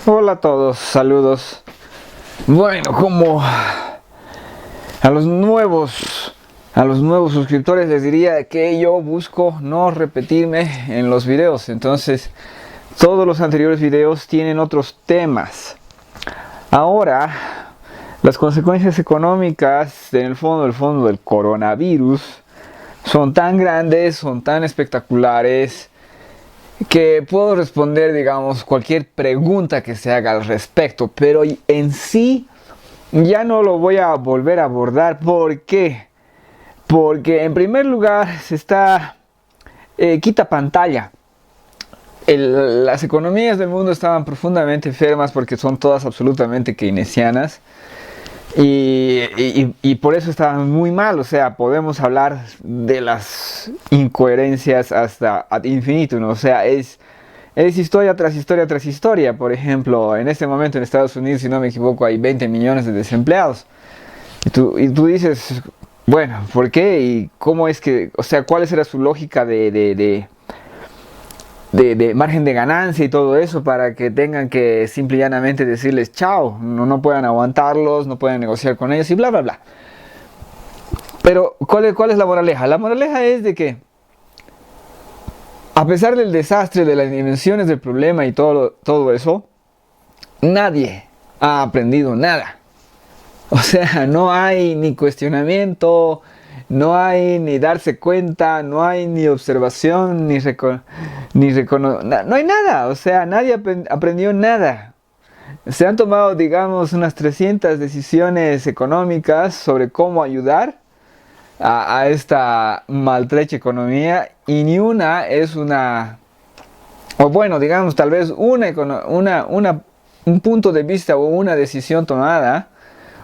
Hola a todos, saludos. Bueno, como a los nuevos suscriptores les diría que yo busco no repetirme en los videos. Entonces, todos los anteriores videos tienen otros temas. Ahora, las consecuencias económicas en el fondo del coronavirus son tan grandes, son tan espectaculares, que puedo responder, digamos, cualquier pregunta que se haga al respecto, pero en sí ya no lo voy a volver a abordar. ¿Por qué? Porque en primer lugar se está quita pantalla. Las economías del mundo estaban profundamente enfermas porque son todas absolutamente keynesianas. Y por eso estaban muy mal. O sea, podemos hablar de las incoherencias hasta ad infinitum, ¿no? O sea, es historia tras historia tras historia. Por ejemplo, en este momento en Estados Unidos, si no me equivoco, hay 20 millones de desempleados. Y tú dices, bueno, ¿por qué? ¿Y cómo es que, o sea, cuál era su lógica de margen de ganancia y todo eso para que tengan que simple y llanamente decirles chao, no puedan aguantarlos, no pueden negociar con ellos y bla bla bla? Pero ¿cuál es la moraleja? La moraleja es de que a pesar del desastre, de las dimensiones del problema y todo eso, nadie ha aprendido nada. O sea, no hay ni cuestionamiento, no hay ni darse cuenta, no hay ni observación, no hay nada. O sea, nadie aprendió nada. Se han tomado, digamos, unas 300 decisiones económicas sobre cómo ayudar a esta maltrecha economía, y ni una es o bueno, digamos, tal vez un punto de vista o una decisión tomada,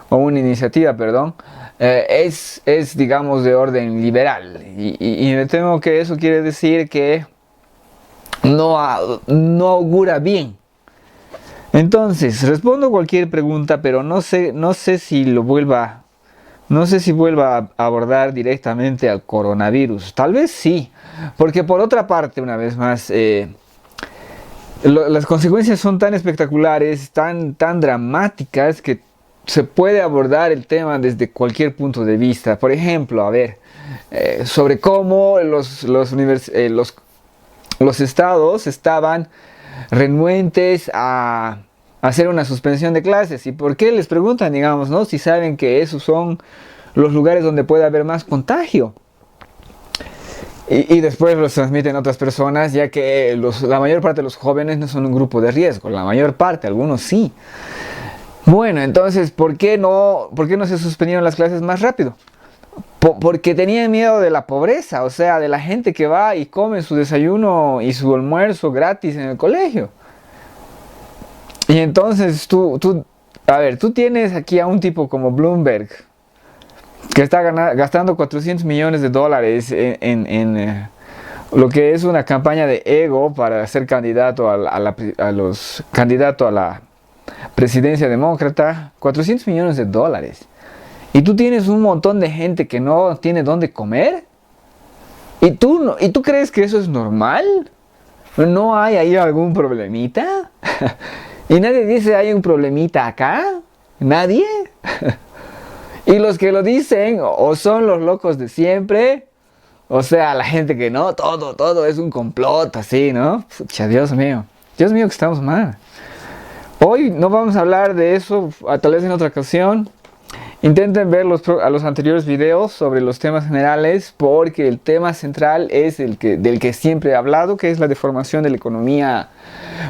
o una iniciativa, perdón, es, digamos, de orden liberal. Y me temo que eso quiere decir que no augura bien. Entonces, respondo cualquier pregunta, pero no sé si vuelva a abordar directamente al coronavirus. Tal vez sí, porque por otra parte, una vez más, las consecuencias son tan espectaculares, tan dramáticas, que se puede abordar el tema desde cualquier punto de vista. Por ejemplo, a ver, sobre cómo los estados estaban renuentes a hacer una suspensión de clases. ¿Y por qué? Les preguntan, digamos, ¿no? Si saben que esos son los lugares donde puede haber más contagio. Y después los transmiten a otras personas, ya que la mayor parte de los jóvenes no son un grupo de riesgo. La mayor parte, algunos sí. Bueno, entonces, ¿por qué no se suspendieron las clases más rápido? Porque tenían miedo de la pobreza, o sea, de la gente que va y come su desayuno y su almuerzo gratis en el colegio. Y entonces tú tienes aquí a un tipo como Bloomberg, que está gastando $400 millones en lo que es una campaña de ego para ser candidato a la presidencia demócrata. $400 millones. Y tú tienes un montón de gente que no tiene dónde comer. ¿Y tú crees que eso es normal? ¿No hay ahí algún problemita? Y nadie dice hay un problemita acá. ¿Nadie? Y los que lo dicen o son los locos de siempre, o sea, la gente que no, todo es un complot, así, ¿no? Pucha, Dios mío que estamos mal. Hoy no vamos a hablar de eso, tal vez en otra ocasión. Intenten ver a los anteriores videos sobre los temas generales, porque el tema central es del que siempre he hablado, que es la deformación de la economía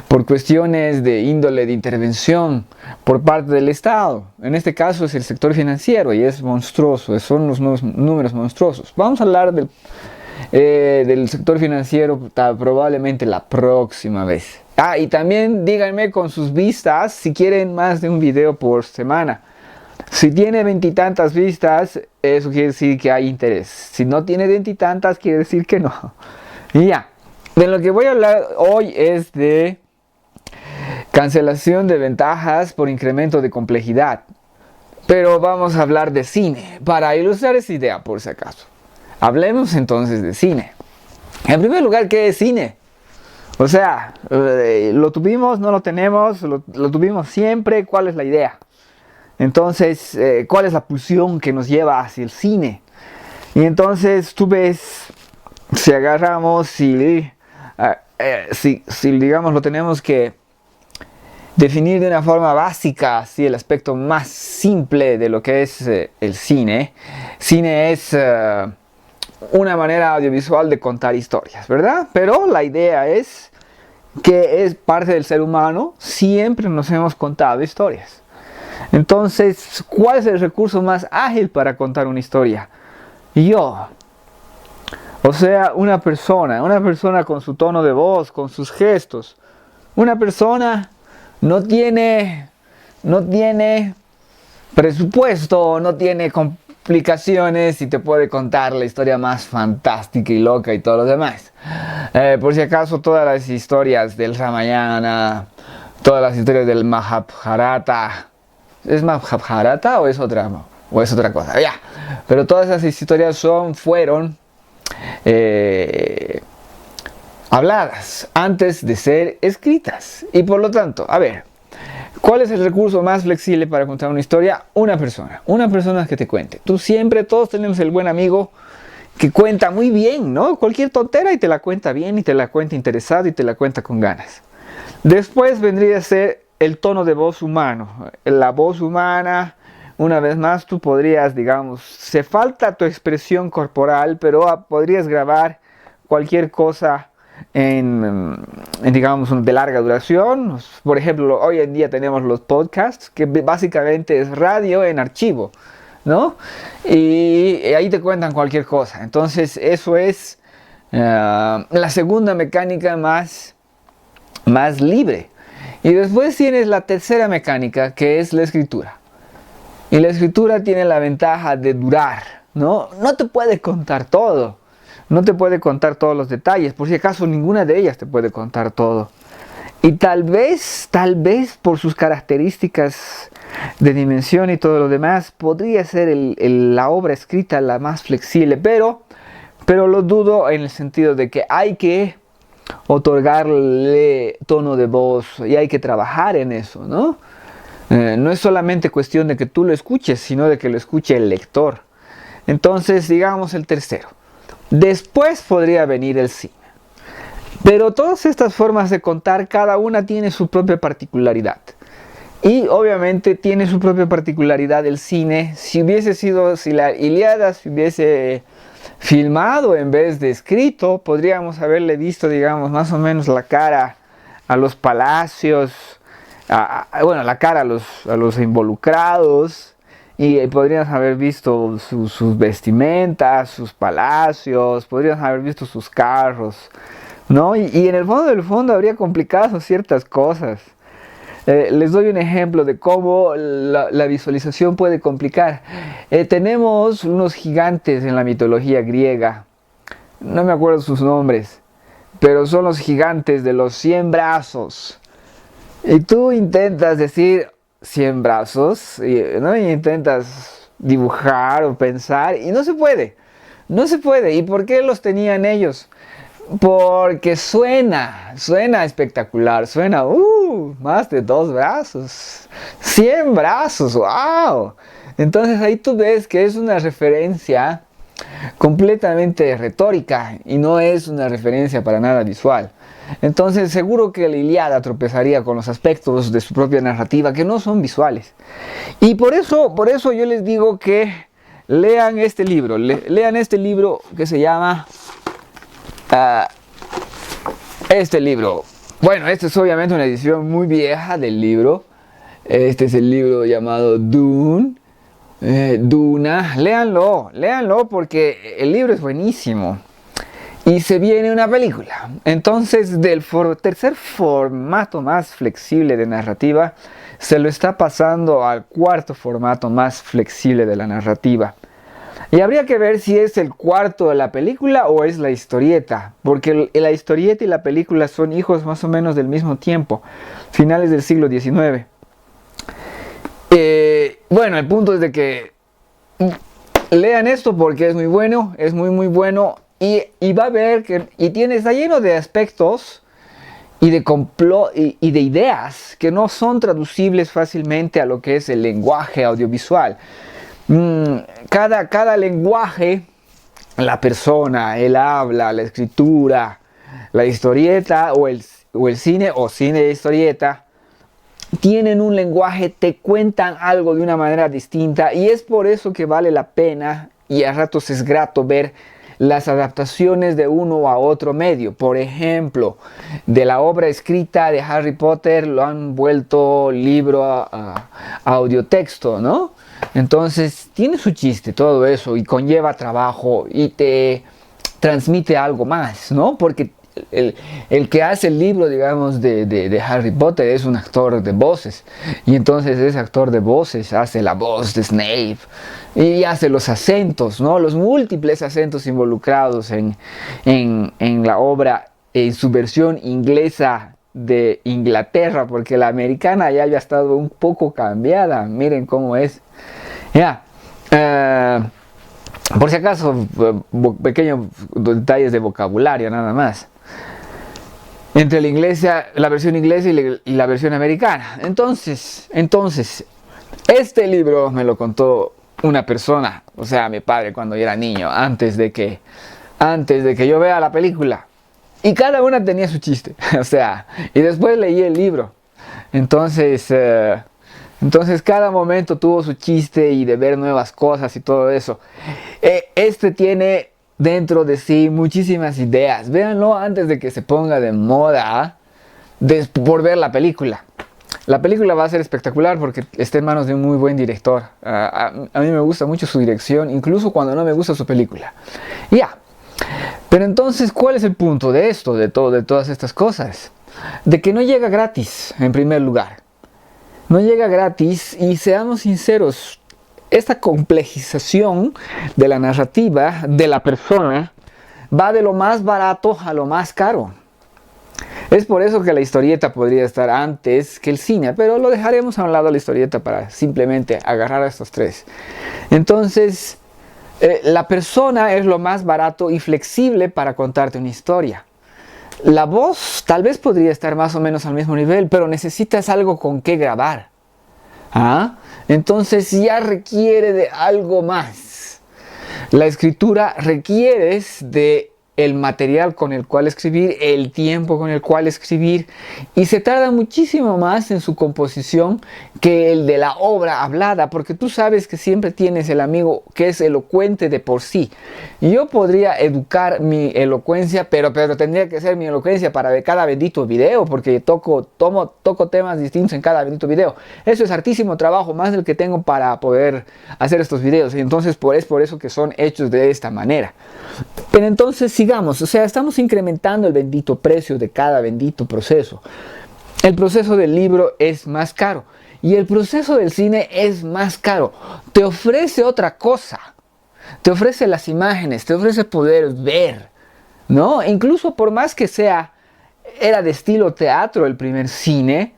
por cuestiones de índole de intervención por parte del Estado. En este caso es el sector financiero y es monstruoso, son los números monstruosos. Vamos a hablar del sector financiero probablemente la próxima vez. Y también díganme con sus vistas si quieren más de un video por semana. Si tiene 20 y tantas vistas, eso quiere decir que hay interés. Si no tiene 20 y tantas, quiere decir que no. Y ya. De lo que voy a hablar hoy es de cancelación de ventajas por incremento de complejidad. Pero vamos a hablar de cine, para ilustrar esa idea, por si acaso. Hablemos entonces de cine. En primer lugar, ¿qué es cine? O sea, lo tuvimos, no lo tenemos, lo tuvimos siempre, ¿cuál es la idea? Entonces, ¿cuál es la pulsión que nos lleva hacia el cine? Y entonces tú ves, si agarramos, si digamos lo tenemos que definir de una forma básica, así el aspecto más simple de lo que es el cine. Cine es una manera audiovisual de contar historias, ¿verdad? Pero la idea es que es parte del ser humano, siempre nos hemos contado historias. Entonces, ¿cuál es el recurso más ágil para contar una historia? Yo. O sea, una persona con su tono de voz, con sus gestos. Una persona no tiene presupuesto, no tiene complicaciones y te puede contar la historia más fantástica y loca y todo lo demás. Por si acaso, todas las historias del Ramayana, todas las historias del Mahabharata, ¿es Mahabharata o es otra cosa? Ya. Pero todas esas historias fueron habladas antes de ser escritas. Y por lo tanto, a ver, ¿cuál es el recurso más flexible para contar una historia? Una persona que te cuente. Todos tenemos el buen amigo que cuenta muy bien, ¿no? Cualquier tontera y te la cuenta bien, y te la cuenta interesado, y te la cuenta con ganas. Después vendría a ser el tono de voz humano. La voz humana, una vez más, tú podrías, digamos, se falta tu expresión corporal, pero podrías grabar cualquier cosa digamos, de larga duración. Por ejemplo, hoy en día tenemos los podcasts, que básicamente es radio en archivo, ¿no? Y ahí te cuentan cualquier cosa. Entonces, eso es la segunda mecánica más libre. Y después tienes la tercera mecánica, que es la escritura. Y la escritura tiene la ventaja de durar, ¿no? No te puede contar todo. No te puede contar todos los detalles. Por si acaso, ninguna de ellas te puede contar todo. Y tal vez por sus características de dimensión y todo lo demás, podría ser la obra escrita la más flexible. Pero lo dudo, en el sentido de que hay que otorgarle tono de voz y hay que trabajar en eso, ¿no? No es solamente cuestión de que tú lo escuches, sino de que lo escuche el lector. Entonces, digamos el tercero. Después podría venir el cine. Pero todas estas formas de contar, cada una tiene su propia particularidad. Y obviamente tiene su propia particularidad el cine. Si la Ilíada se hubiese filmado en vez de escrito, podríamos haberle visto, digamos, más o menos la cara a los palacios, la cara a los involucrados. Y podrías haber visto sus vestimentas, sus palacios, podrías haber visto sus carros, ¿no? Y en el fondo del fondo habría complicado ciertas cosas. Les doy un ejemplo de cómo la visualización puede complicar. Tenemos unos gigantes en la mitología griega, no me acuerdo sus nombres, pero son los gigantes de los 100 brazos. Y tú intentas decir 100 brazos, ¿no? Y intentas dibujar o pensar y no se puede. ¿Y por qué los tenían ellos? Porque suena espectacular, suena, más de 2 brazos, 100 brazos, wow. Entonces ahí tú ves que es una referencia completamente retórica y no es una referencia para nada visual. Entonces seguro que la Ilíada tropezaría con los aspectos de su propia narrativa que no son visuales. Y por eso yo les digo que lean este libro. Lean este libro que se llama... este libro. Bueno, esta es obviamente una edición muy vieja del libro. Este es el libro llamado Dune. Duna. Léanlo porque el libro es buenísimo. Y se viene una película. Entonces, del tercer formato más flexible de narrativa, se lo está pasando al cuarto formato más flexible de la narrativa. Y habría que ver si es el cuarto de la película o es la historieta. Porque la historieta y la película son hijos más o menos del mismo tiempo. Finales del siglo XIX. Bueno, el punto es de que lean esto porque es muy bueno. Es muy muy bueno. Y va a ver que está lleno de aspectos y de complot y de ideas que no son traducibles fácilmente a lo que es el lenguaje audiovisual. Cada lenguaje, la persona, el habla, la escritura, la historieta o el cine o cine de historieta, tienen un lenguaje, te cuentan algo de una manera distinta, y es por eso que vale la pena y a ratos es grato ver las adaptaciones de uno a otro medio. Por ejemplo, de la obra escrita de Harry Potter lo han vuelto libro a audiotexto, ¿no? Entonces tiene su chiste todo eso y conlleva trabajo y te transmite algo más, ¿no? Porque el que hace el libro, digamos, de Harry Potter es un actor de voces, y entonces ese actor de voces hace la voz de Snape y hace los acentos, ¿no? Los múltiples acentos involucrados en la obra en su versión inglesa de Inglaterra, porque la americana ya había estado un poco cambiada. Miren cómo es. Ya. Por si acaso, pequeños detalles de vocabulario nada más. Entre la versión inglesa y la versión americana. Entonces, este libro me lo contó una persona, o sea, mi padre, cuando yo era niño, antes de que yo vea la película. Y cada una tenía su chiste, o sea, y después leí el libro. Entonces cada momento tuvo su chiste y de ver nuevas cosas y todo eso. Este tiene dentro de sí muchísimas ideas. Véanlo antes de que se ponga de moda por ver la película. La película va a ser espectacular porque está en manos de un muy buen director. A mí me gusta mucho su dirección, incluso cuando no me gusta su película. Ya. Pero entonces, ¿cuál es el punto de esto, de todas estas cosas? De que no llega gratis, en primer lugar. No llega gratis, y seamos sinceros, esta complejización de la narrativa de la persona va de lo más barato a lo más caro. Es por eso que la historieta podría estar antes que el cine, pero lo dejaremos a un lado la historieta para simplemente agarrar a estos tres. Entonces, la persona es lo más barato y flexible para contarte una historia. La voz tal vez podría estar más o menos al mismo nivel, pero necesitas algo con qué grabar. Entonces ya requiere de algo más. La escritura requieres de el material con el cual escribir, el tiempo con el cual escribir, y se tarda muchísimo más en su composición que el de la obra hablada, porque tú sabes que siempre tienes el amigo que es elocuente de por sí. Yo podría educar mi elocuencia, pero tendría que ser mi elocuencia para cada bendito video, porque toco temas distintos en cada bendito video. Eso es hartísimo trabajo, más del que tengo para poder hacer estos videos, y entonces es por eso que son hechos de esta manera. Pero entonces sigamos, o sea, estamos incrementando el bendito precio de cada bendito proceso. El proceso del libro es más caro y el proceso del cine es más caro. Te ofrece otra cosa, te ofrece las imágenes, te ofrece poder ver, ¿no? Incluso por más que era de estilo teatro el primer cine,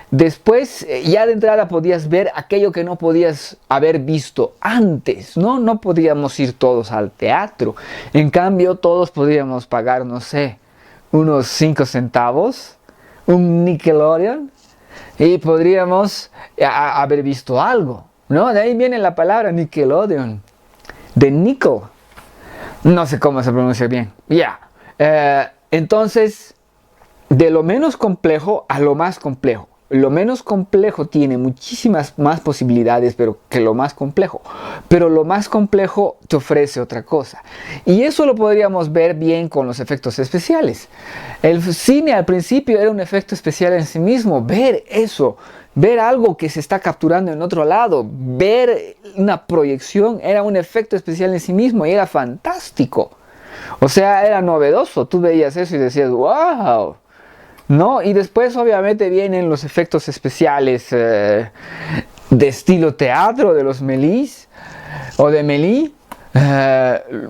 después ya de entrada podías ver aquello que no podías haber visto antes, ¿no? No podíamos ir todos al teatro. En cambio, todos podíamos pagar, no sé, unos 5 centavos, un Nickelodeon, y podríamos haber visto algo, ¿no? De ahí viene la palabra Nickelodeon, de nickel. No sé cómo se pronuncia bien. Ya. Entonces, de lo menos complejo a lo más complejo. Lo menos complejo tiene muchísimas más posibilidades que lo más complejo. Pero lo más complejo te ofrece otra cosa. Y eso lo podríamos ver bien con los efectos especiales. El cine al principio era un efecto especial en sí mismo. Ver eso, ver algo que se está capturando en otro lado, ver una proyección era un efecto especial en sí mismo y era fantástico. O sea, era novedoso. Tú veías eso y decías, wow. ¿No? Y después obviamente vienen los efectos especiales de estilo teatro de los Méliès o de Méliès.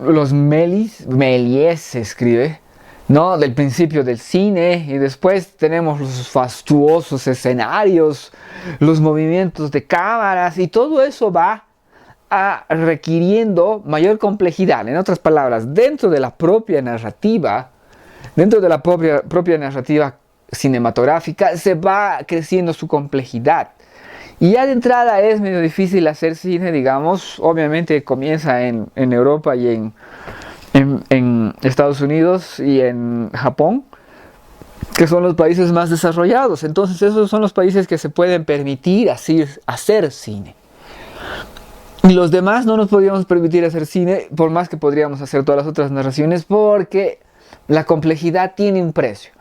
Los Méliès se escribe, ¿no? Del principio del cine, y después tenemos los fastuosos escenarios, los movimientos de cámaras, y todo eso va requiriendo mayor complejidad. En otras palabras, dentro de la propia narrativa, cinematográfica, se va creciendo su complejidad. Y ya de entrada es medio difícil hacer cine, digamos. Obviamente comienza en Europa y en Estados Unidos y en Japón, que son los países más desarrollados. Entonces esos son los países que se pueden permitir hacer cine. Y los demás no nos podríamos permitir hacer cine, por más que podríamos hacer todas las otras narraciones, porque la complejidad tiene un precio.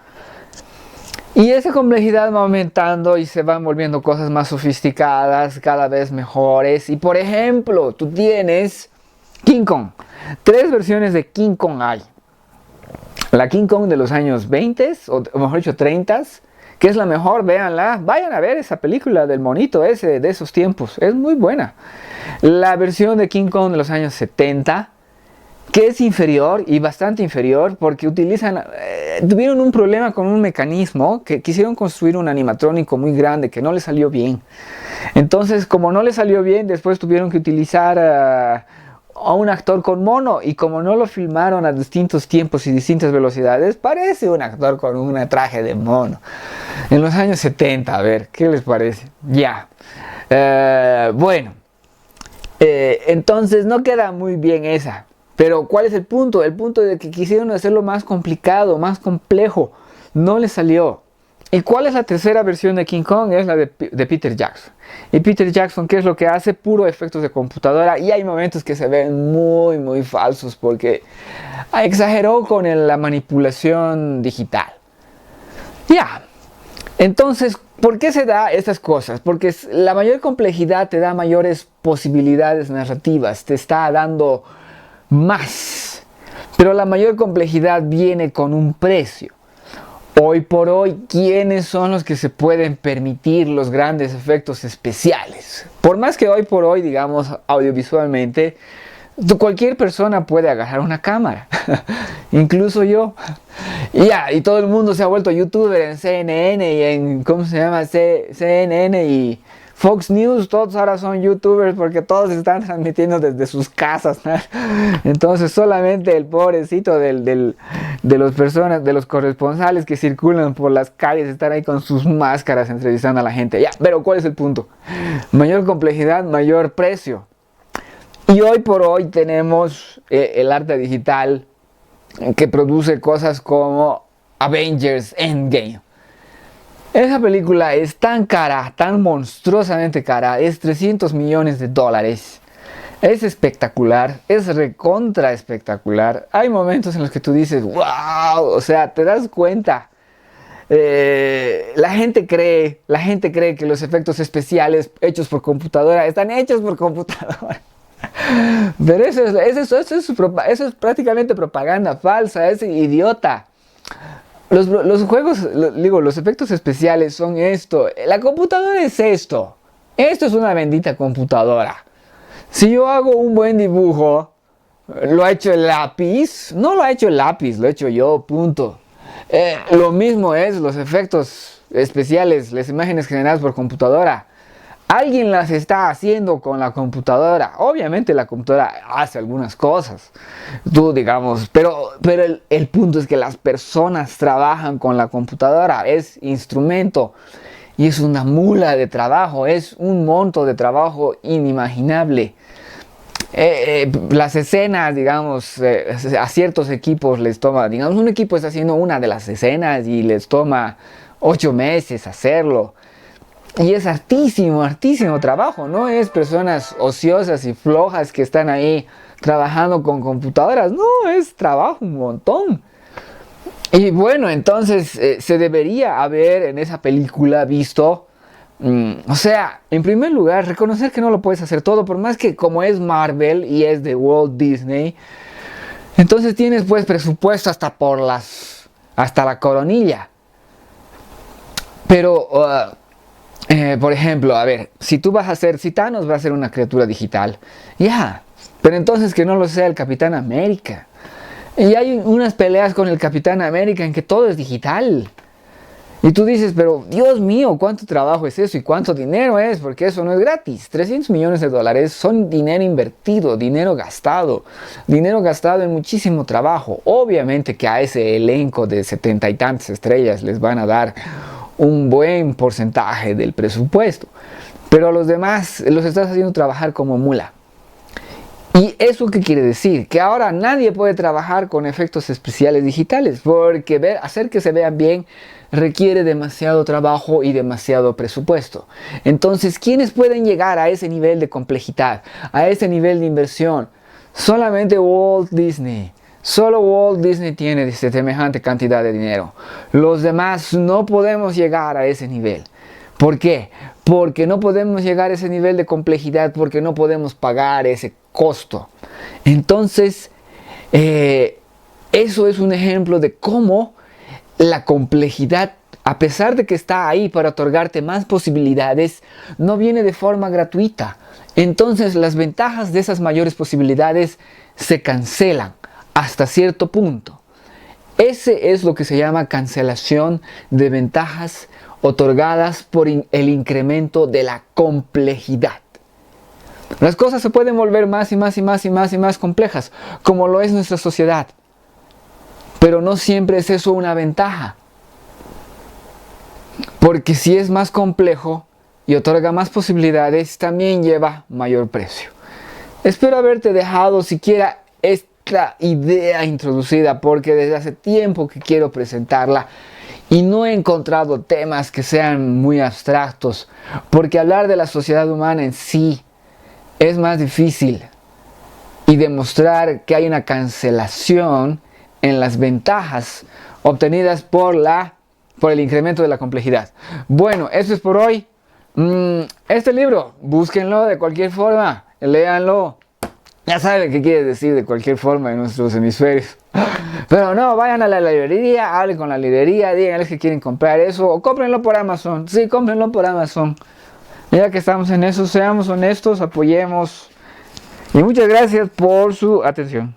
Y esa complejidad va aumentando y se van volviendo cosas más sofisticadas, cada vez mejores. Y por ejemplo, tú tienes King Kong. 3 versiones de King Kong hay. La King Kong de los años 20, o mejor dicho 30, que es la mejor, véanla. Vayan a ver esa película del monito ese de esos tiempos. Es muy buena. La versión de King Kong de los años 70, que es inferior y bastante inferior porque tuvieron un problema con un mecanismo que quisieron construir un animatrónico muy grande que no le salió bien. Entonces, como no le salió bien, después tuvieron que utilizar a un actor con mono, y como no lo filmaron a distintos tiempos y distintas velocidades, parece un actor con un traje de mono. En los años 70, a ver, ¿qué les parece? Ya. Bueno. Entonces no queda muy bien esa. Pero ¿cuál es el punto? El punto de que quisieron hacerlo más complicado, más complejo. No les salió. ¿Y cuál es la tercera versión de King Kong? Es la de Peter Jackson. Y Peter Jackson, ¿qué es lo que hace? Puro efectos de computadora. Y hay momentos que se ven muy, muy falsos porque exageró con la manipulación digital. Ya. Entonces, ¿por qué se da estas cosas? Porque la mayor complejidad te da mayores posibilidades narrativas, te está dando más. Pero la mayor complejidad viene con un precio. Hoy por hoy, ¿quiénes son los que se pueden permitir los grandes efectos especiales? Por más que hoy por hoy, digamos, audiovisualmente, cualquier persona puede agarrar una cámara, incluso yo. Y todo el mundo se ha vuelto youtuber en CNN y en, ¿cómo se llama? CNN y Fox News. Todos ahora son youtubers porque todos están transmitiendo desde sus casas, ¿no? Entonces solamente el pobrecito de los corresponsales que circulan por las calles están ahí con sus máscaras entrevistando a la gente. Ya, pero ¿cuál es el punto? Mayor complejidad, mayor precio. Y hoy por hoy tenemos el arte digital que produce cosas como Avengers Endgame. Esa película es tan cara, tan monstruosamente cara, es $300 millones. Es espectacular, es recontra espectacular. Hay momentos en los que tú dices, wow, o sea, te das cuenta. La gente cree que los efectos especiales hechos por computadora están hechos por computadora. Pero eso es prácticamente propaganda falsa, es idiota. Los juegos, los efectos especiales son esto. La computadora es esto. Esto es una bendita computadora. Si yo hago un buen dibujo, ¿lo ha hecho el lápiz? No lo ha hecho el lápiz, lo he hecho yo, punto. Lo mismo es los efectos especiales, las imágenes generadas por computadora. Alguien las está haciendo con la computadora. Obviamente la computadora hace algunas cosas, tú digamos, pero el punto es que las personas trabajan con la computadora. Es instrumento y es una mula de trabajo, es un monto de trabajo inimaginable. Las escenas, digamos, a ciertos equipos les toma, digamos, un equipo está haciendo una de las escenas y les toma 8 meses hacerlo. Y es hartísimo trabajo, no es personas ociosas y flojas que están ahí trabajando con computadoras, no, es trabajo un montón. Y bueno, entonces se debería haber en esa película visto, o sea, en primer lugar, reconocer que no lo puedes hacer todo, por más que como es Marvel y es de Walt Disney, entonces tienes pues presupuesto hasta la coronilla. Pero por ejemplo, a ver, si Thanos va a ser una criatura digital, ya, pero entonces que no lo sea el Capitán América. Y hay unas peleas con el Capitán América en que todo es digital. Y tú dices, pero Dios mío, ¿cuánto trabajo es eso y cuánto dinero es? Porque eso no es gratis. 300 millones de dólares son dinero invertido, dinero gastado en muchísimo trabajo. Obviamente que a ese elenco de 70 y tantas estrellas les van a dar un buen porcentaje del presupuesto. Pero a los demás los estás haciendo trabajar como mula. ¿Y eso qué quiere decir? Que ahora nadie puede trabajar con efectos especiales digitales, porque hacer que se vean bien requiere demasiado trabajo y demasiado presupuesto. Entonces, ¿quiénes pueden llegar a ese nivel de complejidad, a ese nivel de inversión? Solamente Walt Disney. Solo Walt Disney tiene semejante cantidad de dinero. Los demás no podemos llegar a ese nivel. ¿Por qué? Porque no podemos llegar a ese nivel de complejidad, porque no podemos pagar ese costo. Entonces, eso es un ejemplo de cómo la complejidad, a pesar de que está ahí para otorgarte más posibilidades, no viene de forma gratuita. Entonces, las ventajas de esas mayores posibilidades se cancelan hasta cierto punto. Ese es lo que se llama cancelación de ventajas otorgadas por el incremento de la complejidad. Las cosas se pueden volver más y más y más y más y más complejas, como lo es nuestra sociedad. Pero no siempre es eso una ventaja. Porque si es más complejo y otorga más posibilidades, también lleva mayor precio. Espero haberte dejado siquiera esta idea introducida, porque desde hace tiempo que quiero presentarla y no he encontrado temas que sean muy abstractos, porque hablar de la sociedad humana en sí es más difícil, y demostrar que hay una cancelación en las ventajas obtenidas por el incremento de la complejidad. Bueno, eso es por hoy. Este libro, búsquenlo de cualquier forma, léanlo. Ya saben qué quiere decir de cualquier forma en nuestros hemisferios. Pero no, vayan a la librería, hablen con la librería, díganles que quieren comprar eso, o cómprenlo por Amazon. Sí, cómprenlo por Amazon. Ya que estamos en eso, seamos honestos, apoyemos. Y muchas gracias por su atención.